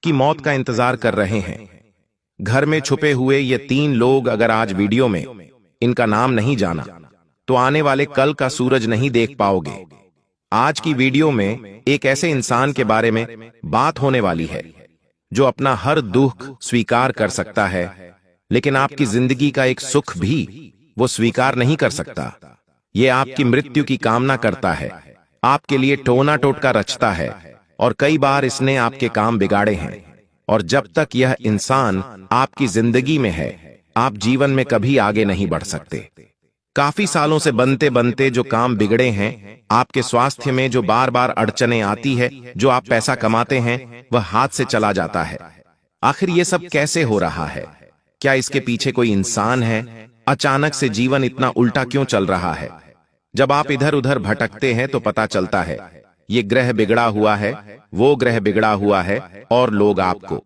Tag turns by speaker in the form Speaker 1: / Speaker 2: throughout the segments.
Speaker 1: की मौत का इंतजार कर रहे हैं। घर में छुपे हुए ये 3 लोग अगर आज वीडियो में इनका नाम नहीं जाना तो आने वाले कल का सूरज नहीं देख पाओगे। आज की वीडियो में एक ऐसे इंसान के बारे में बात होने वाली है जो अपना हर दुख स्वीकार कर सकता है, लेकिन आपकी जिंदगी का एक सुख भी वो स्वीकार नहीं कर सकता। ये आपकी मृत्यु की कामना करता है, आपके लिए टोना टोटका रचता है और कई बार इसने आपके काम बिगाड़े हैं। और जब तक यह इंसान आपकी जिंदगी में है, आप जीवन में कभी आगे नहीं बढ़ सकते। काफी सालों से बनते बनते जो काम बिगड़े हैं, आपके स्वास्थ्य में जो बार बार अड़चने आती है, जो आप पैसा कमाते हैं वह हाथ से चला जाता है। आखिर ये सब कैसे हो रहा है? क्या इसके पीछे कोई इंसान है? अचानक से जीवन इतना उल्टा क्यों चल रहा है? जब आप इधर उधर भटकते हैं तो पता चलता है ये ग्रह बिगड़ा हुआ है, वो ग्रह बिगड़ा हुआ है, और लोग आपको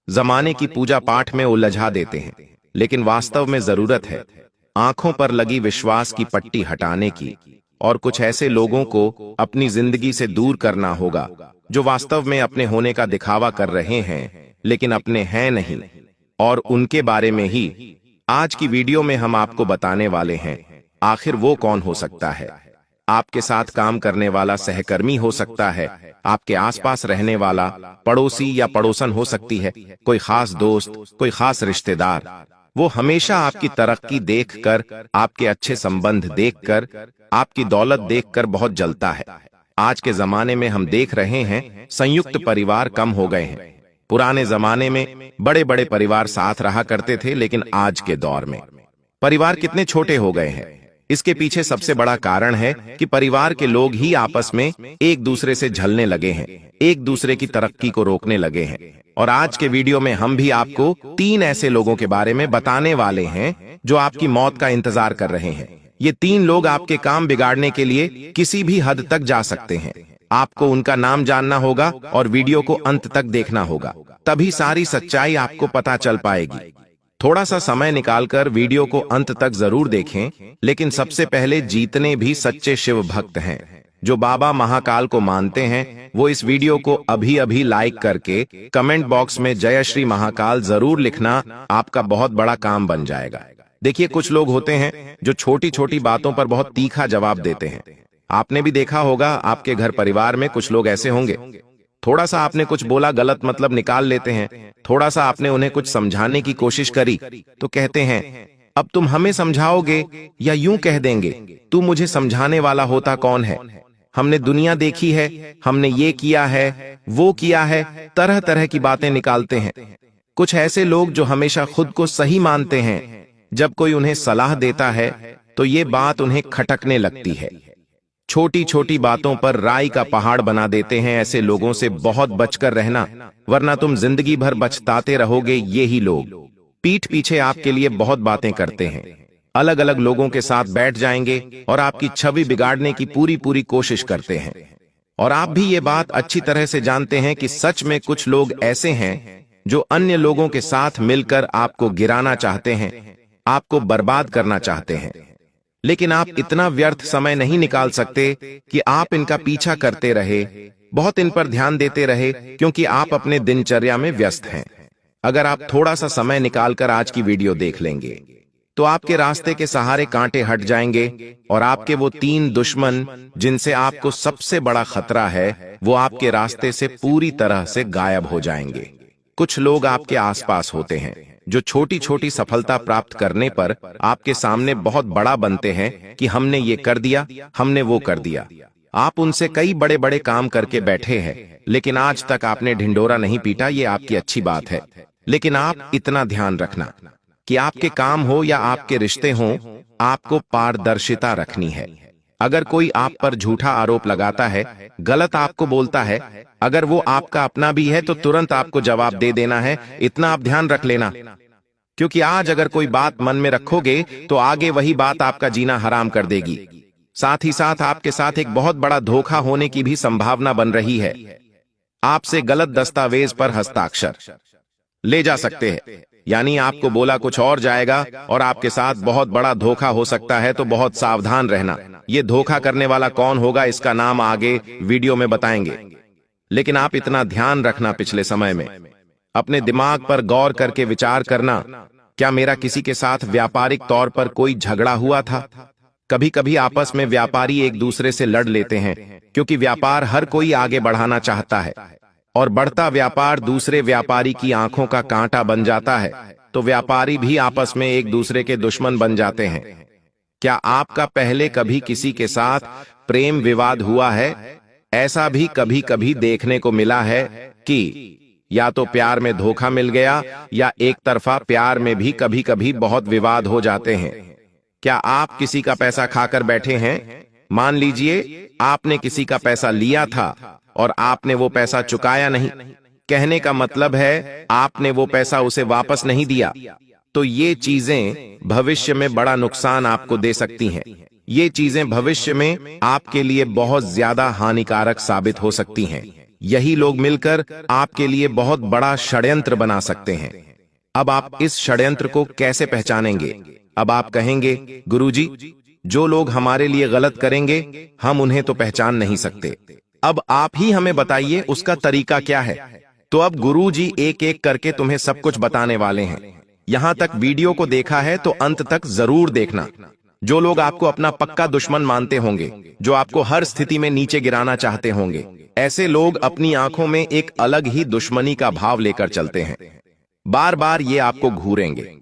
Speaker 1: जमाने की पूजा पाठ में उलझा देते हैं। लेकिन वास्तव में जरूरत है आंखों पर लगी विश्वास की पट्टी हटाने की, और कुछ ऐसे लोगों को अपनी जिंदगी से दूर करना होगा जो वास्तव में अपने होने का दिखावा कर रहे हैं लेकिन अपने हैं नहीं। और उनके बारे में ही आज की वीडियो में हम आपको बताने वाले हैं। आखिर वो कौन हो सकता है? आपके साथ काम करने वाला सहकर्मी हो सकता है, आपके आसपास रहने वाला पड़ोसी या पड़ोसन हो सकती है, कोई खास दोस्त, कोई खास रिश्तेदार। वो हमेशा आपकी तरक्की देखकर, आपके अच्छे संबंध देखकर, आपकी दौलत देखकर बहुत जलता है। आज के जमाने में हम देख रहे हैं संयुक्त परिवार कम हो गए हैं। पुराने जमाने में बड़े बड़े परिवार साथ रहा करते थे, लेकिन आज के दौर में परिवार कितने छोटे हो गए हैं। इसके पीछे सबसे बड़ा कारण है कि परिवार के लोग ही आपस में एक दूसरे से झलने लगे हैं, एक दूसरे की तरक्की को रोकने लगे हैं। और आज के वीडियो में हम भी आपको 3 ऐसे लोगों के बारे में बताने वाले हैं जो आपकी मौत का इंतजार कर रहे हैं। ये 3 लोग आपके काम बिगाड़ने के लिए किसी भी हद तक जा सकते हैं। आपको उनका नाम जानना होगा और वीडियो को अंत तक देखना होगा, तभी सारी सच्चाई आपको पता चल पाएगी। थोड़ा सा समय निकालकर वीडियो को अंत तक जरूर देखें, लेकिन सबसे पहले जितने भी सच्चे शिव भक्त हैं जो बाबा महाकाल को मानते हैं, वो इस वीडियो को अभी अभी लाइक करके कमेंट बॉक्स में जय श्री महाकाल जरूर लिखना। आपका बहुत बड़ा काम बन जाएगा। देखिए, कुछ लोग होते हैं जो छोटी छोटी बातों पर बहुत तीखा जवाब देते हैं। आपने भी देखा होगा, आपके घर परिवार में कुछ लोग ऐसे होंगे। थोड़ा सा आपने कुछ बोला, गलत मतलब निकाल लेते हैं। थोड़ा सा आपने उन्हें कुछ समझाने की कोशिश करी तो कहते हैं अब तुम हमें समझाओगे, या यूं कह देंगे तू मुझे समझाने वाला होता कौन है? हमने दुनिया देखी है, हमने ये किया है, वो किया है, तरह तरह की बातें निकालते हैं। कुछ ऐसे लोग जो हमेशा खुद को सही मानते हैं, जब कोई उन्हें सलाह देता है तो ये बात उन्हें खटकने लगती है। छोटी छोटी बातों पर राई का पहाड़ बना देते हैं। ऐसे लोगों से बहुत बचकर रहना, वरना तुम जिंदगी भर बचताते रहोगे। ये ही लोग पीठ पीछे आपके लिए बहुत बातें करते हैं, अलग अलग लोगों के साथ बैठ जाएंगे और आपकी छवि बिगाड़ने की पूरी पूरी कोशिश करते हैं। और आप भी ये बात अच्छी तरह से जानते हैं कि सच में कुछ लोग ऐसे हैं जो अन्य लोगों के साथ मिलकर आपको गिराना चाहते हैं, आपको बर्बाद करना चाहते हैं। लेकिन आप इतना व्यर्थ समय नहीं निकाल सकते कि आप इनका पीछा करते रहे, बहुत इन पर ध्यान देते रहे, क्योंकि आप अपने दिनचर्या में व्यस्त हैं। अगर आप थोड़ा सा समय निकालकर आज की वीडियो देख लेंगे तो आपके रास्ते के सहारे कांटे हट जाएंगे और आपके वो 3 दुश्मन जिनसे आपको सबसे बड़ा खतरा है, वो आपके रास्ते से पूरी तरह से गायब हो जाएंगे। कुछ लोग आपके आसपास होते हैं जो छोटी छोटी सफलता प्राप्त करने पर आपके सामने बहुत बड़ा बनते हैं कि हमने ये कर दिया, हमने वो कर दिया। आप उनसे कई बड़े बड़े काम करके बैठे हैं, लेकिन आज तक आपने ढिंडोरा नहीं पीटा। ये आपकी अच्छी बात है, लेकिन आप इतना ध्यान रखना कि आपके काम हो या आपके रिश्ते हों, आपको पारदर्शिता रखनी है। अगर कोई आप पर झूठा आरोप लगाता है, गलत आपको बोलता है, अगर वो आपका अपना भी है तो तुरंत आपको जवाब दे देना है। इतना आप ध्यान रख लेना, क्योंकि आज अगर कोई बात मन में रखोगे तो आगे वही बात आपका जीना हराम कर देगी। साथ ही साथ आपके साथ एक बहुत बड़ा धोखा होने की भी संभावना बन रही है। आपसे गलत दस्तावेज पर हस्ताक्षर ले जा सकते हैं, यानी आपको बोला कुछ और जाएगा और आपके साथ बहुत बड़ा धोखा हो सकता है। तो बहुत सावधान रहना। ये धोखा करने वाला कौन होगा, इसका नाम आगे वीडियो में बताएंगे। लेकिन आप इतना ध्यान रखना, पिछले समय में अपने दिमाग पर गौर करके विचार करना, क्या मेरा किसी के साथ व्यापारिक तौर पर कोई झगड़ा हुआ था? कभी कभी आपस में व्यापारी एक दूसरे से लड़ लेते हैं, क्योंकि व्यापार हर कोई आगे बढ़ाना चाहता है और बढ़ता व्यापार दूसरे व्यापारी की आंखों का कांटा बन जाता है, तो व्यापारी भी आपस में एक दूसरे के दुश्मन बन जाते हैं। क्या आपका पहले कभी किसी के साथ प्रेम विवाद हुआ है? ऐसा भी कभी कभी देखने को मिला है कि या तो प्यार में धोखा मिल गया या एक तरफा प्यार में भी कभी कभी बहुत विवाद हो जाते हैं। क्या आप किसी का पैसा खाकर बैठे हैं? मान लीजिए आपने किसी का पैसा लिया था और आपने वो पैसा चुकाया नहीं। कहने का मतलब है आपने वो पैसा उसे वापस नहीं दिया। तो ये चीजें भविष्य में बड़ा नुकसान आपको दे सकती हैं। ये चीजें भविष्य में आपके लिए बहुत ज्यादा हानिकारक साबित हो सकती हैं। यही लोग मिलकर आपके लिए बहुत बड़ा षड्यंत्र बना सकते हैं। अब आप इस षड्यंत्र को कैसे पहचानेंगे? अब आप कहेंगे, गुरुजी, जो लोग हमारे लिए गलत करेंगे हम उन्हें तो पहचान नहीं सकते, अब आप ही हमें बताइए उसका तरीका क्या है। तो अब गुरुजी एक एक करके तुम्हें सब कुछ बताने वाले हैं। यहां तक वीडियो को देखा है तो अंत तक जरूर देखना। जो लोग आपको अपना पक्का दुश्मन मानते होंगे, जो आपको हर स्थिति में नीचे गिराना चाहते होंगे, ऐसे लोग अपनी आंखों में एक अलग ही दुश्मनी का भाव लेकर चलते हैं। बार बार ये आपको घूरेंगे।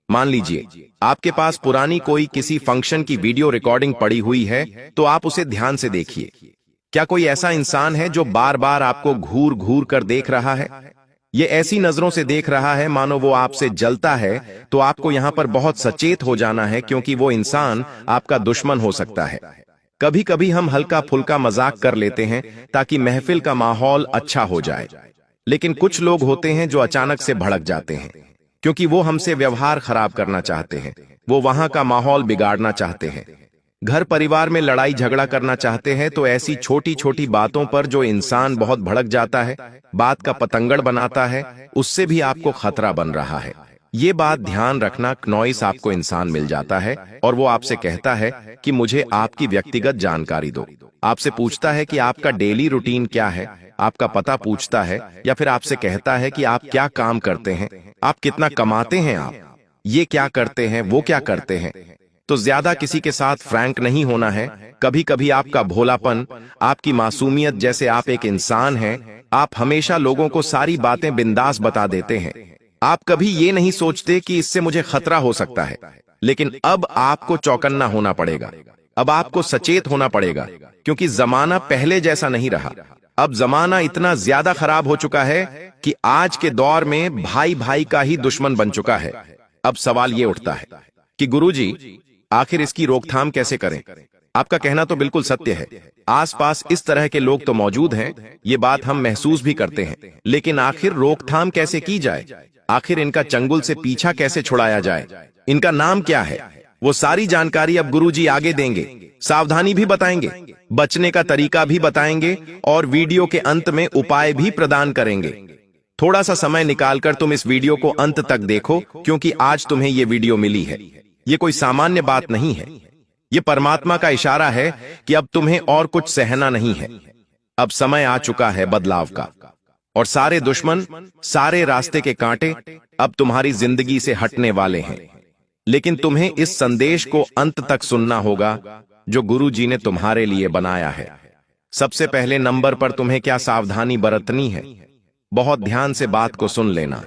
Speaker 1: मान लीजिए आपके पास पुरानी कोई किसी फंक्शन की वीडियो रिकॉर्डिंग पड़ी हुई है, तो आप उसे ध्यान से देखिए। क्या कोई ऐसा इंसान है जो बार बार आपको घूर घूर कर देख रहा है? ये ऐसी नजरों से देख रहा है मानो वो आपसे जलता है। तो आपको यहां पर बहुत सचेत हो जाना है, क्योंकि वो इंसान आपका दुश्मन हो सकता है। कभी कभी हम हल्का फुल्का मजाक कर लेते हैं ताकि महफिल का माहौल अच्छा हो जाए, लेकिन कुछ लोग होते हैं जो अचानक से भड़क जाते हैं, क्योंकि वो हमसे व्यवहार खराब करना चाहते हैं। वो वहां का माहौल बिगाड़ना चाहते हैं, घर परिवार में लड़ाई झगड़ा करना चाहते हैं। तो ऐसी छोटी छोटी बातों पर जो इंसान बहुत भड़क जाता है, बात का पतंगड़ बनाता है, उससे भी आपको खतरा बन रहा है। ये बात ध्यान रखना। क्नॉइस आपको इंसान मिल जाता है और वो आपसे कहता है कि मुझे आपकी व्यक्तिगत जानकारी दो। आपसे पूछता है कि आपका डेली रूटीन क्या है, आपका पता पूछता है, या फिर आपसे कहता है कि आप क्या काम करते हैं, आप कितना कमाते हैं, आप ये क्या करते हैं, वो क्या करते हैं। तो ज्यादा किसी के साथ फ्रैंक नहीं होना है। कभी कभी आपका भोलापन, आपकी मासूमियत, जैसे आप एक इंसान हैं, आप हमेशा लोगों को सारी बातें बिंदास बता देते हैं। आप कभी ये नहीं सोचते कि इससे मुझे खतरा हो सकता है। लेकिन अब आपको चौकन्ना होना पड़ेगा। अब आपको सचेत होना पड़ेगा, क्योंकि जमाना पहले जैसा नहीं रहा। अब जमाना इतना ज्यादा खराब हो चुका है कि आज के दौर में भाई भाई का ही दुश्मन बन चुका है। अब सवाल ये उठता है कि गुरुजी, आखिर इसकी रोकथाम कैसे करें? आपका कहना तो बिल्कुल सत्य है। आसपास इस तरह के लोग तो मौजूद हैं, ये बात हम महसूस भी करते हैं, लेकिन आखिर रोकथाम कैसे की जाए? आखिर इनका चंगुल से पीछा कैसे छुड़ाया जाए? इनका नाम क्या है? वो सारी जानकारी अब गुरुजी आगे देंगे। सावधानी भी बताएंगे, बचने का तरीका भी बताएंगे और वीडियो के अंत में उपाय भी प्रदान करेंगे। थोड़ा सा समय निकालकर तुम इस वीडियो को अंत तक देखो, क्योंकि आज तुम्हें ये वीडियो मिली है। ये कोई सामान्य बात नहीं है। ये परमात्मा का इशारा है कि अब तुम्हें और कुछ सहना नहीं है। अब समय आ चुका है बदलाव का, और सारे दुश्मन, सारे रास्ते के कांटे अब तुम्हारी जिंदगी से हटने वाले हैं। लेकिन तुम्हें इस संदेश को अंत तक सुनना होगा जो गुरु जी ने तुम्हारे लिए बनाया है। सबसे पहले नंबर पर तुम्हें क्या सावधानी बरतनी है? बहुत ध्यान से बात को सुन लेना।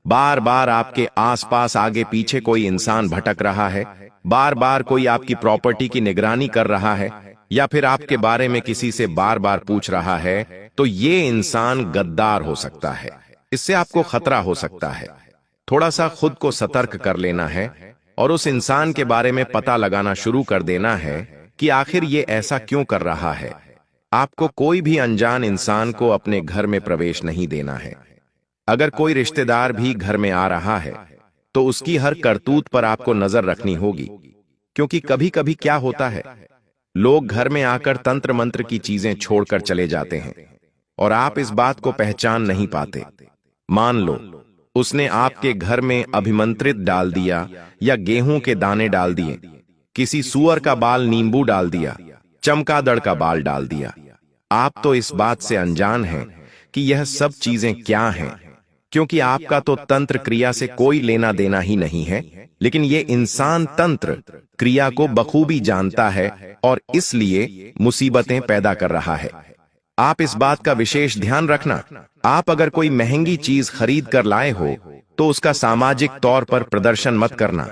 Speaker 1: बार बार आपके आसपास आगे पीछे कोई इंसान भटक रहा है, बार बार कोई आपकी प्रॉपर्टी की निगरानी कर रहा है, या फिर आपके बारे में किसी से बार बार पूछ रहा है, तो ये इंसान गद्दार हो सकता है। इससे आपको खतरा हो सकता है। थोड़ा सा खुद को सतर्क कर लेना है और उस इंसान के बारे में पता लगाना शुरू कर देना है कि आखिर ये ऐसा क्यों कर रहा है। आपको कोई भी अनजान इंसान को अपने घर में प्रवेश नहीं देना है। अगर कोई रिश्तेदार भी घर में आ रहा है तो उसकी हर करतूत पर आपको नजर रखनी होगी, क्योंकि कभी कभी क्या होता है, लोग घर में आकर तंत्र मंत्र की चीजें छोड़कर चले जाते हैं और आप इस बात को पहचान नहीं पाते। मान लो उसने आपके घर में अभिमंत्रित डाल दिया, या गेहूं के दाने डाल दिए, किसी सुअर का बाल नींबू डाल दिया, चमगादड़ का बाल डाल दिया। आप तो इस बात से अनजान हैं कि यह सब चीजें क्या हैं, क्योंकि आपका तो तंत्र क्रिया से कोई लेना देना ही नहीं है, लेकिन ये इंसान तंत्र क्रिया को बखूबी जानता है और इसलिए मुसीबतें पैदा कर रहा है। आप इस बात का विशेष ध्यान रखना, आप अगर कोई महंगी चीज खरीद कर लाए हो तो उसका सामाजिक तौर पर प्रदर्शन मत करना।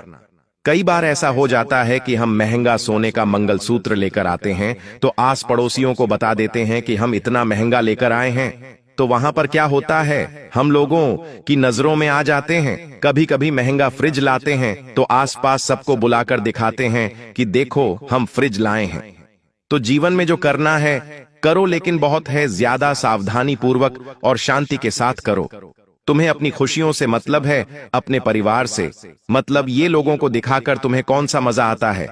Speaker 1: कई बार ऐसा हो जाता है कि हम महंगा सोने का मंगलसूत्र लेकर आते हैं तो आस पड़ोसियों को बता देते हैं कि हम इतना महंगा लेकर आए हैं, तो वहां पर क्या होता है, हम लोगों की नजरों में आ जाते हैं। कभी कभी महंगा फ्रिज लाते हैं तो आसपास सबको बुलाकर दिखाते हैं कि देखो हम फ्रिज लाए हैं। तो जीवन में जो करना है करो, लेकिन बहुत है ज्यादा सावधानी पूर्वक और शांति के साथ करो। तुम्हें अपनी खुशियों से मतलब है, अपने परिवार से मतलब। ये लोगों को दिखाकर तुम्हें कौन सा मजा आता है?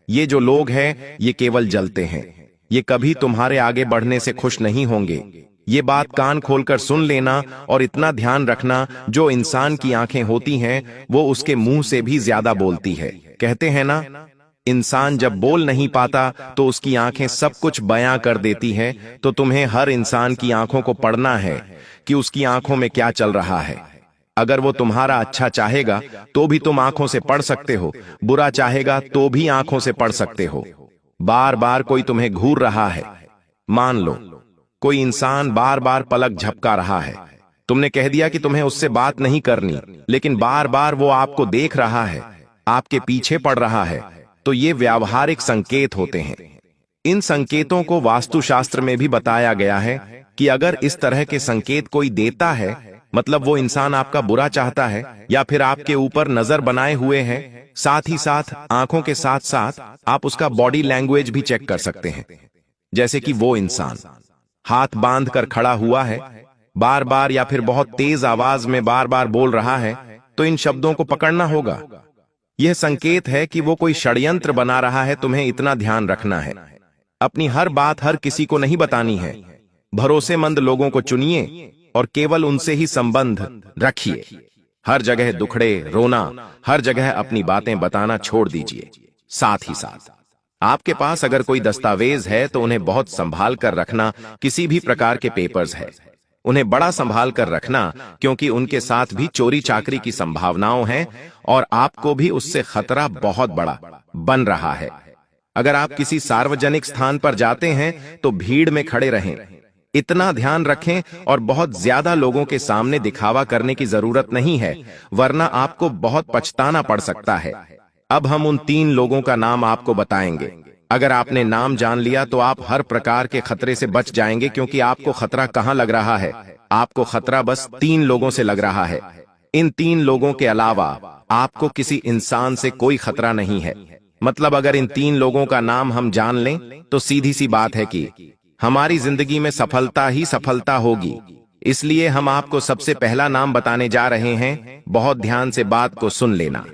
Speaker 1: ये जो लोग हैं ये केवल जलते हैं, ये कभी तुम्हारे आगे बढ़ने से खुश नहीं होंगे। ये बात कान खोलकर सुन लेना और इतना ध्यान रखना, जो इंसान की आंखें होती हैं वो उसके मुंह से भी ज्यादा बोलती है। कहते हैं ना, इंसान जब बोल नहीं पाता तो उसकी आंखें सब कुछ बयां कर देती हैं। तो तुम्हें हर इंसान की आंखों को पढ़ना है कि उसकी आंखों में क्या चल रहा है। अगर वो तुम्हारा अच्छा चाहेगा तो भी तुम आंखों से पढ़ सकते हो, बुरा चाहेगा तो भी आंखों से पढ़ सकते हो। बार बार कोई तुम्हें घूर रहा है, मान लो कोई इंसान बार बार पलक झपका रहा है, तुमने कह दिया कि तुम्हें उससे बात नहीं करनी, लेकिन बार बार वो आपको देख रहा है, आपके पीछे पड़ रहा है, तो ये व्यावहारिक संकेत होते हैं। इन संकेतों को वास्तुशास्त्र में भी बताया गया है कि अगर इस तरह के संकेत कोई देता है, मतलब वो इंसान आपका बुरा चाहता है या फिर आपके ऊपर नजर बनाए हुए है। साथ ही साथ आंखों के साथ साथ आप उसका बॉडी लैंग्वेज भी चेक कर सकते हैं। जैसे कि वो इंसान हाथ बांध कर खड़ा हुआ है, बार बार या फिर बहुत तेज आवाज में बार बार बोल रहा है, तो इन शब्दों को पकड़ना होगा। यह संकेत है कि वो कोई षड्यंत्र बना रहा है। तुम्हें इतना ध्यान रखना है, अपनी हर बात हर किसी को नहीं बतानी है। भरोसेमंद लोगों को चुनिए और केवल उनसे ही संबंध रखिए। हर जगह दुखड़े रोना, हर जगह अपनी बातें बताना छोड़ दीजिए। साथ ही साथ आपके पास अगर कोई दस्तावेज है तो उन्हें बहुत संभाल कर रखना। किसी भी प्रकार के पेपर्स है उन्हें बड़ा संभाल कर रखना, क्योंकि उनके साथ भी चोरी चाकरी की संभावनाओं हैं और आपको भी उससे खतरा बहुत बड़ा बन रहा है। अगर आप किसी सार्वजनिक स्थान पर जाते हैं तो भीड़ में खड़े रहें, इतना ध्यान रखें, और बहुत ज्यादा लोगों के सामने दिखावा करने की जरूरत नहीं है, वरना आपको बहुत पछताना पड़ सकता है। अब हम उन 3 लोगों का नाम आपको बताएंगे। अगर आपने नाम जान लिया तो आप हर प्रकार के खतरे से बच जाएंगे, क्योंकि आपको खतरा कहां लग रहा है? आपको खतरा बस 3 लोगों से लग रहा है। इन 3 लोगों के अलावा आपको किसी इंसान से कोई खतरा नहीं है। मतलब अगर इन 3 लोगों का नाम हम जान लें तो सीधी सी बात है कि हमारी जिंदगी में सफलता ही सफलता होगी। इसलिए हम आपको सबसे पहला नाम बताने जा रहे हैं। बहुत ध्यान से बात को सुन लेना।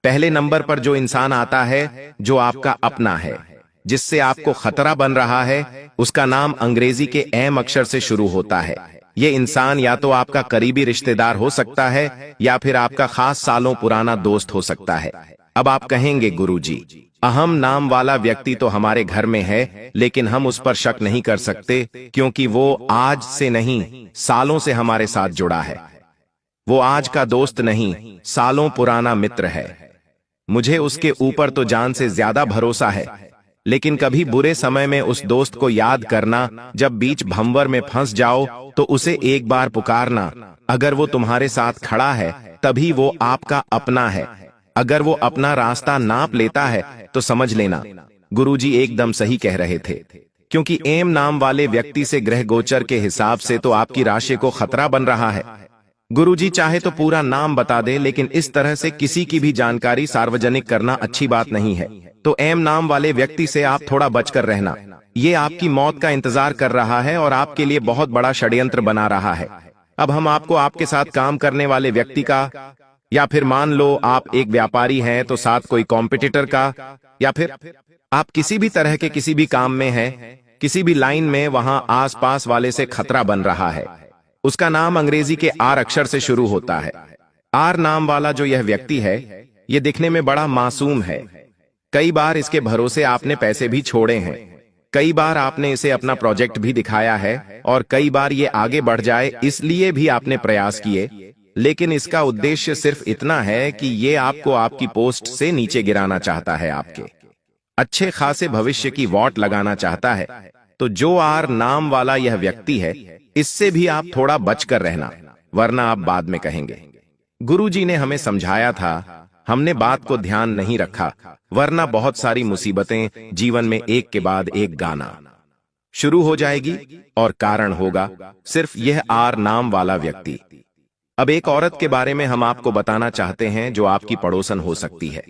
Speaker 1: पहले नंबर पर जो इंसान आता है, जो आपका अपना है, जिससे आपको खतरा बन रहा है, उसका नाम अंग्रेजी के एम अक्षर से शुरू होता है। ये इंसान या तो आपका करीबी रिश्तेदार हो सकता है या फिर आपका खास सालों पुराना दोस्त हो सकता है। अब आप कहेंगे, गुरुजी, अहम नाम वाला व्यक्ति तो हमारे घर में है, लेकिन हम उस पर शक नहीं कर सकते, क्योंकि वो आज से नहीं सालों से हमारे साथ जुड़ा है। वो आज का दोस्त नहीं, सालों पुराना मित्र है। मुझे उसके ऊपर तो जान से ज्यादा भरोसा है, लेकिन कभी बुरे समय में उस दोस्त को याद करना। जब बीच भंवर में फंस जाओ तो उसे एक बार पुकारना। अगर वो तुम्हारे साथ खड़ा है तभी वो आपका अपना है। अगर वो अपना रास्ता नाप लेता है तो समझ लेना गुरुजी एकदम सही कह रहे थे, क्योंकि एम नाम वाले व्यक्ति से ग्रह गोचर के हिसाब से तो आपकी राशि को खतरा बन रहा है। गुरुजी चाहे तो पूरा नाम बता दे, लेकिन इस तरह से किसी की भी जानकारी सार्वजनिक करना अच्छी बात नहीं है। तो एम नाम वाले व्यक्ति से आप थोड़ा बचकर रहना। ये आपकी मौत का इंतजार कर रहा है और आपके लिए बहुत बड़ा षड्यंत्र बना रहा है। अब हम आपको आपके साथ काम करने वाले व्यक्ति का, या फिर मान लो आप एक व्यापारी हैं तो साथ कोई कॉम्पिटिटर का, या फिर आप किसी भी तरह के किसी भी काम में हैं, किसी भी लाइन में, वहां आसपास वाले से खतरा बन रहा है। उसका नाम अंग्रेजी के आर अक्षर से शुरू होता है। आर नाम वाला जो यह व्यक्ति है, यह दिखने में बड़ा मासूम है। कई बार इसके भरोसे आपने पैसे भी छोड़े हैं, कई बार आपने इसे अपना प्रोजेक्ट भी दिखाया है और कई बार ये आगे बढ़ जाए इसलिए भी आपने प्रयास किए, लेकिन इसका उद्देश्य सिर्फ इतना है कि ये आपको आपकी पोस्ट से नीचे गिराना चाहता है, आपके अच्छे खासे भविष्य की वॉट लगाना चाहता है। तो जो आर नाम वाला यह व्यक्ति है, इससे भी आप थोड़ा बचकर रहना, वरना आप बाद में कहेंगे गुरुजी ने हमें समझाया था, हमने बात को ध्यान नहीं रखा, वरना बहुत सारी मुसीबतें जीवन में एक के बाद एक गाना शुरू हो जाएगी और कारण होगा सिर्फ यह आर नाम वाला व्यक्ति। अब एक औरत के बारे में हम आपको बताना चाहते हैं जो आपकी पड़ोसन हो सकती है।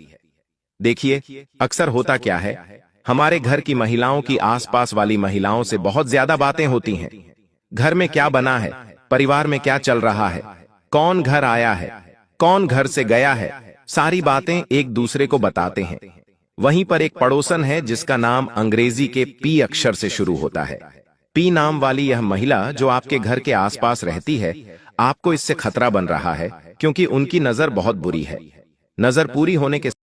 Speaker 1: देखिए, अक्सर होता क्या है, हमारे घर की महिलाओं की आसपास वाली महिलाओं से बहुत ज्यादा बातें होती हैं। घर में क्या बना है, परिवार में क्या चल रहा है, कौन घर आया है, कौन घर से गया है, सारी बातें एक दूसरे को बताते हैं। वहीं पर एक पड़ोसन है जिसका नाम अंग्रेजी के पी अक्षर से शुरू होता है। पी नाम वाली यह महिला जो आपके घर के आसपास रहती है, आपको इससे खतरा बन रहा है क्योंकि उनकी नजर बहुत बुरी है। नजर पूरी होने के